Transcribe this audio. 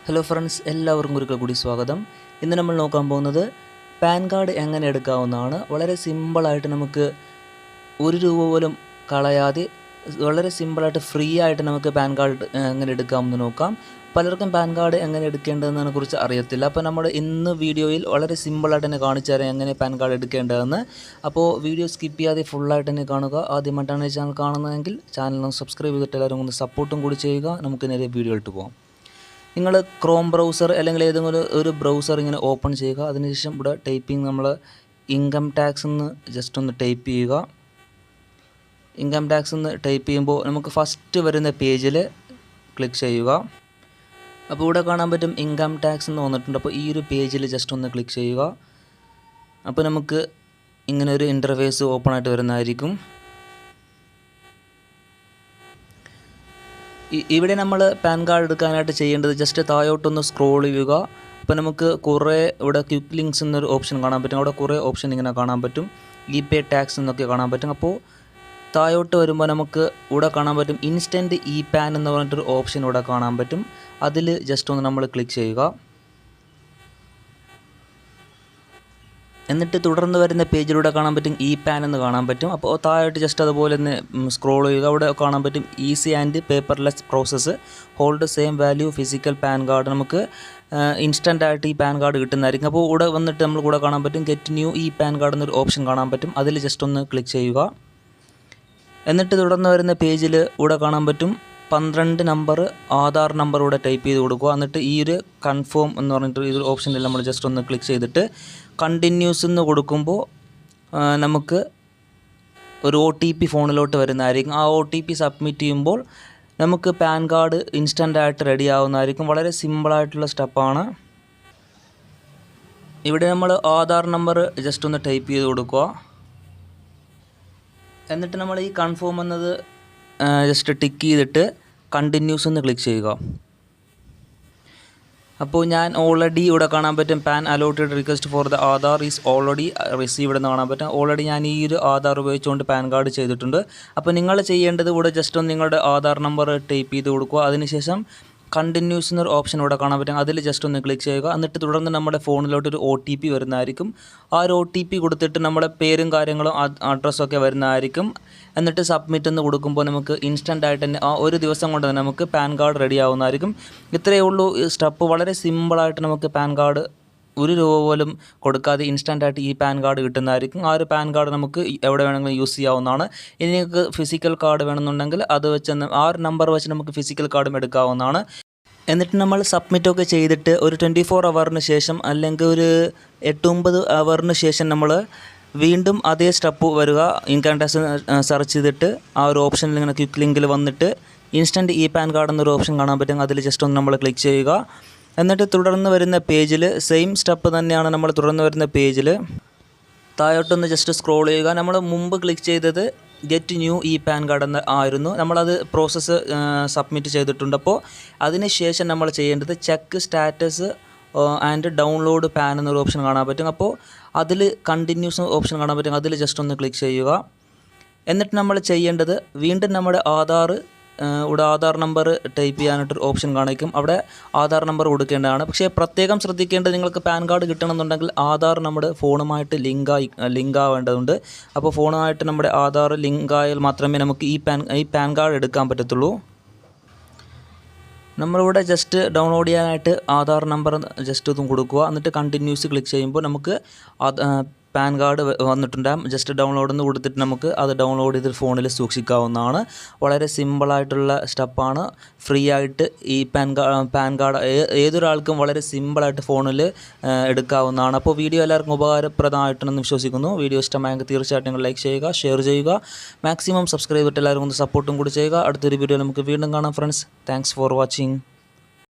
Hello friends, എല്ലാവർക്കും ഒരിക്കൽ കൂടി സ്വാഗതം. ഇന്ന് നമ്മൾ നോക്കാൻ പോകുന്നത് പാൻ കാർഡ് എങ്ങനെ എടുക്കാവുന്നതാണ്. വളരെ സിമ്പിളായിട്ട് നമുക്ക് ₹1 പോലും കളയാതെ വളരെ സിമ്പിളായിട്ട് ഫ്രീ ആയിട്ട് നമുക്ക് പാൻ കാർഡ് എങ്ങനെ എടുക്കാമെന്ന് നോക്കാം. പലർക്കും പാൻ കാർഡ് എങ്ങനെ എടുക്കേണ്ടതെന്നതിനെ കുറിച്ച് അറിയത്തില്ല. അപ്പോൾ നമ്മുടെ ഇന്ന് വീഡിയോയിൽ വളരെ സിമ്പിളായിട്ട് തന്നെ കാണിച്ചു തരാം എങ്ങനെ പാൻ കാർഡ് എടുക്കേണ്ടതെന്ന്. അപ്പോൾ വീഡിയോ സ്കിപ്പ് ചെയ്യാതെ ഫുള്ളായിട്ട് തന്നെ കാണുക. ആദ്യമായിട്ടാണ് ഈ ചാനൽ കാണുന്നതെങ്കിൽ ചാനൽ സബ്സ്ക്രൈബ് ചെയ്തിട്ട് എല്ലാവരും ഒന്ന് സപ്പോർട്ടും കൂടി ചെയ്യുക. നമുക്ക് നേരെ വീഡിയോ ഇട്ട് പോകാം. നിങ്ങൾ ക്രോം ബ്രൗസർ അല്ലെങ്കിൽ ഏതെങ്കിലും ഒരു ബ്രൗസർ ഇങ്ങനെ ഓപ്പൺ ചെയ്യുക. അതിനുശേഷം ഇവിടെ ടൈപ്പിംഗ് നമ്മൾ ഇൻകം ടാക്സ് എന്ന് ജസ്റ്റ് ഒന്ന് ടൈപ്പ് ചെയ്യുക. ഇൻകം ടാക്സ് എന്ന് ടൈപ്പ് ചെയ്യുമ്പോൾ നമുക്ക് ഫസ്റ്റ് വരുന്ന പേജിൽ ക്ലിക്ക് ചെയ്യുക. അപ്പോൾ ഇവിടെ കാണാൻ പറ്റും ഇൻകം ടാക്സ് എന്ന് വന്നിട്ടുണ്ട്. അപ്പോൾ ഈ ഒരു പേജിൽ ജസ്റ്റ് ഒന്ന് ക്ലിക്ക് ചെയ്യുക. അപ്പോൾ നമുക്ക് ഇങ്ങനെ ഒരു ഇൻ്റർഫേസ് ഓപ്പൺ ആയിട്ട് വരുന്നതായിരിക്കും. ഇവിടെ നമ്മൾ പാൻ കാർഡ് എടുക്കാനായിട്ട് ചെയ്യേണ്ടത് ജസ്റ്റ് താഴോട്ടൊന്ന് സ്ക്രോൾ ചെയ്യുക. അപ്പോൾ നമുക്ക് കുറേ ഇവിടെ ക്വിക്ക് ലിങ്ക്സ് എന്നൊരു ഓപ്ഷൻ കാണാൻ പറ്റും. അവിടെ കുറേ ഓപ്ഷൻ ഇങ്ങനെ കാണാൻ പറ്റും. പേ ടാക്സ് എന്നൊക്കെ കാണാൻ പറ്റും. അപ്പോൾ താഴോട്ട് വരുമ്പോൾ നമുക്ക് ഇവിടെ കാണാൻ പറ്റും ഇൻസ്റ്റൻറ്റ് പാൻ എന്ന് പറഞ്ഞിട്ടൊരു ഓപ്ഷൻ ഇവിടെ കാണാൻ പറ്റും. അതിൽ ജസ്റ്റ് ഒന്ന് നമ്മൾ ക്ലിക്ക് ചെയ്യുക. എന്നിട്ട് തുടർന്ന് വരുന്ന പേജിലൂടെ കാണാൻ പറ്റും പാൻ എന്ന് കാണാൻ പറ്റും. അപ്പോൾ താഴോട്ട് ജസ്റ്റ് അതുപോലെ തന്നെ സ്ക്രോൾ ചെയ്യുക. അവിടെ കാണാൻ പറ്റും easy and paperless process, hold same value physical pan card. നമുക്ക് ഇൻസ്റ്റൻ്റ് ആയിട്ട് ഈ പാൻ കാർഡ് കിട്ടുന്നതായിരിക്കും. അപ്പോൾ ഇവിടെ വന്നിട്ട് നമ്മൾ കൂടെ കാണാൻ പറ്റും ഗെറ്റ് ന്യൂ പാൻ കാർഡ് എന്നൊരു ഓപ്ഷൻ കാണാൻ പറ്റും. അതിൽ ജസ്റ്റ് ഒന്ന് ക്ലിക്ക് ചെയ്യുക. എന്നിട്ട് തുടർന്ന് വരുന്ന പേജിൽ ഇവിടെ കാണാൻ പറ്റും 12 നമ്പർ ആധാർ നമ്പർ ഇവിടെ ടൈപ്പ് ചെയ്ത് കൊടുക്കുക. എന്നിട്ട് ഈ ഒരു കൺഫേം എന്ന് പറഞ്ഞിട്ട് ഈ ഒരു ഓപ്ഷനിൽ നമ്മൾ ജസ്റ്റ് ഒന്ന് ക്ലിക്ക് ചെയ്തിട്ട് കണ്ടിന്യൂസ് എന്ന് കൊടുക്കുമ്പോൾ നമുക്ക് ഒരു OTP ഫോണിലോട്ട് വരുന്നതായിരിക്കും. ആ OTP സബ്മിറ്റ് ചെയ്യുമ്പോൾ നമുക്ക് പാൻ കാർഡ് ഇൻസ്റ്റൻ്റ് ആയിട്ട് റെഡി ആവുന്നതായിരിക്കും. വളരെ സിമ്പിളായിട്ടുള്ള സ്റ്റെപ്പാണ്. ഇവിടെ നമ്മൾ ആധാർ നമ്പർ ജസ്റ്റ് ഒന്ന് ടൈപ്പ് ചെയ്ത് കൊടുക്കുക. എന്നിട്ട് നമ്മൾ ഈ കൺഫേം എന്നത് ജസ്റ്റ് ടിക്ക് ചെയ്തിട്ട് കണ്ടിന്യൂസ് എന്ന് ക്ലിക്ക് ചെയ്യുക. അപ്പോൾ ഞാൻ ഓൾറെഡി ഇവിടെ കാണാൻ പറ്റും pan allotted request for the Aadhaar is already received എന്ന് കാണാൻ പറ്റും. ഓൾറെഡി ഞാൻ ഈ ഒരു ആധാർ ഉപയോഗിച്ചുകൊണ്ട് പാൻ കാർഡ് ചെയ്തിട്ടുണ്ട്. അപ്പോൾ നിങ്ങൾ ചെയ്യേണ്ടത് ഇവിടെ ജസ്റ്റ് ഒന്ന് നിങ്ങളുടെ ആധാർ നമ്പർ ടൈപ്പ് ചെയ്ത് കൊടുക്കുക. അതിനുശേഷം കണ്ടിന്യൂസ് എന്നൊരു ഓപ്ഷൻ ഇവിടെ കാണാൻ പറ്റും. അതിൽ ജസ്റ്റ് ഒന്ന് ക്ലിക്ക് ചെയ്യുക. എന്നിട്ട് തുടർന്ന് നമ്മുടെ ഫോണിലോട്ടൊരു OTP വരുന്നതായിരിക്കും. ആ ഒരു OTP കൊടുത്തിട്ട് നമ്മുടെ പേരും കാര്യങ്ങളും അഡ്രസ്സൊക്കെ വരുന്നതായിരിക്കും. എന്നിട്ട് സബ്മിറ്റ് എന്ന് കൊടുക്കുമ്പോൾ നമുക്ക് ഇൻസ്റ്റൻ്റ് ആയിട്ട് തന്നെ ആ ഒരു ദിവസം കൊണ്ട് തന്നെ നമുക്ക് പാൻ കാർഡ് റെഡി ആവുന്നതായിരിക്കും. ഇത്രയേ ഉള്ളൂ സ്റ്റെപ്പ്. വളരെ സിമ്പിളായിട്ട് നമുക്ക് പാൻ കാർഡ് ₹1 പോലും കൊടുക്കാതെ ഇൻസ്റ്റൻ്റായിട്ട് ഈ പാൻ കാർഡ് കിട്ടുന്നതായിരിക്കും. ആ ഒരു പാൻ കാർഡ് നമുക്ക് എവിടെ വേണമെങ്കിലും യൂസ് ചെയ്യാവുന്നതാണ്. ഇനി നിങ്ങൾക്ക് ഫിസിക്കൽ കാർഡ് വേണമെന്നുണ്ടെങ്കിൽ അത് വെച്ച് ആ ഒരു നമ്പർ വെച്ച് നമുക്ക് ഫിസിക്കൽ കാർഡും എടുക്കാവുന്നതാണ്. എന്നിട്ട് നമ്മൾ സബ്മിറ്റൊക്കെ ചെയ്തിട്ട് ഒരു 24 ഹവറിന് ശേഷം അല്ലെങ്കിൽ ഒരു 8-9 ഹവറിന് ശേഷം നമ്മൾ വീണ്ടും അതേ സ്റ്റെപ്പ് വരിക. ഇൻകം ടാക്സ് സെർച്ച് ചെയ്തിട്ട് ആ ഒരു ഓപ്ഷനിൽ ഇങ്ങനെ ക്വിക്ക് ലിങ്കിൽ വന്നിട്ട് ഇൻസ്റ്റൻറ്റ് പാൻ കാർഡ് എന്നൊരു ഓപ്ഷൻ കാണാൻ പറ്റും. അതിൽ ജസ്റ്റ് ഒന്ന് നമ്മൾ ക്ലിക്ക് ചെയ്യുക. എന്നിട്ട് തുടർന്ന് വരുന്ന പേജിൽ സെയിം സ്റ്റെപ്പ് തന്നെയാണ്. നമ്മൾ തുടർന്ന് വരുന്ന പേജിൽ താഴോട്ടൊന്ന് ജസ്റ്റ് സ്ക്രോൾ ചെയ്യുക. നമ്മൾ മുമ്പ് ക്ലിക്ക് ചെയ്തത് ഗെറ്റ് ന്യൂ പാൻ കാർഡ് എന്ന് ആയിരുന്നു. നമ്മളത് പ്രോസസ്സ് സബ്മിറ്റ് ചെയ്തിട്ടുണ്ട്. അപ്പോൾ അതിന് ശേഷം നമ്മൾ ചെയ്യേണ്ടത് check status and download pan എന്നൊരു ഓപ്ഷൻ കാണാൻ പറ്റും. അപ്പോൾ അതിൽ കണ്ടിന്യൂസ് ഓപ്ഷൻ കാണാൻ പറ്റും. അതിൽ ജസ്റ്റ് ഒന്ന് ക്ലിക്ക് ചെയ്യുക. എന്നിട്ട് നമ്മൾ ചെയ്യേണ്ടത് വീണ്ടും നമ്മുടെ ഇവിടെ ആധാർ നമ്പർ ടൈപ്പ് ചെയ്യാനായിട്ടൊരു ഓപ്ഷൻ കാണിക്കും. അവിടെ ആധാർ നമ്പർ കൊടുക്കേണ്ടതാണ്. പക്ഷേ പ്രത്യേകം ശ്രദ്ധിക്കേണ്ടത് നിങ്ങൾക്ക് പാൻ കാർഡ് കിട്ടണമെന്നുണ്ടെങ്കിൽ ആധാർ നമ്മുടെ ഫോണുമായിട്ട് ലിങ്ക് ആവേണ്ടതുണ്ട്. അപ്പോൾ ഫോണുമായിട്ട് നമ്മുടെ ആധാർ ലിങ്ക് ആയാൽ മാത്രമേ നമുക്ക് ഈ പാൻ കാർഡ് എടുക്കാൻ പറ്റത്തുള്ളൂ. നമ്മളിവിടെ ജസ്റ്റ് ഡൗൺലോഡ് ചെയ്യാനായിട്ട് ആധാർ നമ്പർ ജസ്റ്റ് ഇതും കൊടുക്കുക. എന്നിട്ട് കണ്ടിന്യൂസ് ക്ലിക്ക് ചെയ്യുമ്പോൾ നമുക്ക് പാൻ കാർഡ് വന്നിട്ടുണ്ടാകും. ജസ്റ്റ് ഡൗൺലോഡ് എന്ന് കൊടുത്തിട്ട് നമുക്ക് അത് ഡൗൺലോഡ് ചെയ്ത് ഫോണിൽ സൂക്ഷിക്കാവുന്നതാണ്. വളരെ സിമ്പിളായിട്ടുള്ള സ്റ്റെപ്പാണ്. ഫ്രീ ആയിട്ട് ഈ പാൻ കാർഡ് ഏതൊരാൾക്കും വളരെ സിമ്പിളായിട്ട് ഫോണിൽ എടുക്കാവുന്നതാണ്. അപ്പോൾ വീഡിയോ എല്ലാവർക്കും ഉപകാരപ്രദമായിട്ടുണ്ടെന്ന് വിശ്വസിക്കുന്നു. വീഡിയോ ഇഷ്ടമായെങ്കിൽ തീർച്ചയായിട്ടും നിങ്ങൾ ലൈക്ക് ചെയ്യുക, ഷെയർ ചെയ്യുക, മാക്സിമം സബ്സ്ക്രൈബ് ചെയ്തിട്ട് എല്ലാവർക്കും ഒന്ന് സപ്പോർട്ടും കൂടി ചെയ്യുക. അടുത്തൊരു വീഡിയോ നമുക്ക് വീണ്ടും കാണാം ഫ്രണ്ട്സ്. Thanks for watching.